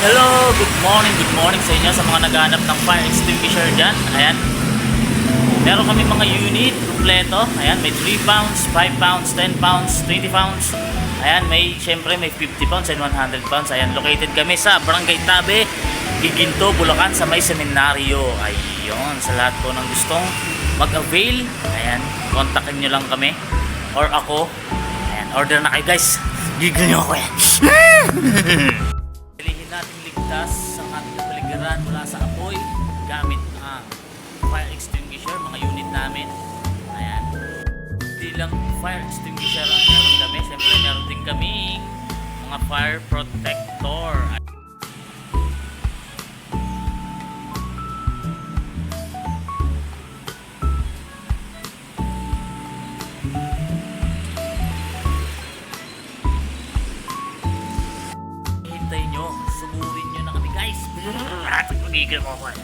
Hello, good morning sa inyo sa mga naghahanap ng fire extinguisher dyan. Ayan, meron kami mga unit kompleto. Ayan, may 3 pounds, 5 pounds, 10 pounds, 20 pounds. Ayan, syempre may 50 pounds and 100 pounds. Ayan, located kami sa Barangay Tabe, Giginto, Bulacan, sa may seminaryo. Ayun, sa lahat po ng gustong mag-avail, ayan, kontakin nyo lang kami or ako. Ayan, order na kayo guys. Gigil nyo ako yan. Pilihin natin ligtas ang ating kapaligiran mula sa apoy gamit ang fire extinguisher, mga unit namin. Ayan, hindi lang fire extinguisher ang meron kami, siyempre meron din kami mga fire protector. Hintayin nyo, suburin nyo na kami guys. Pagigil mo ako.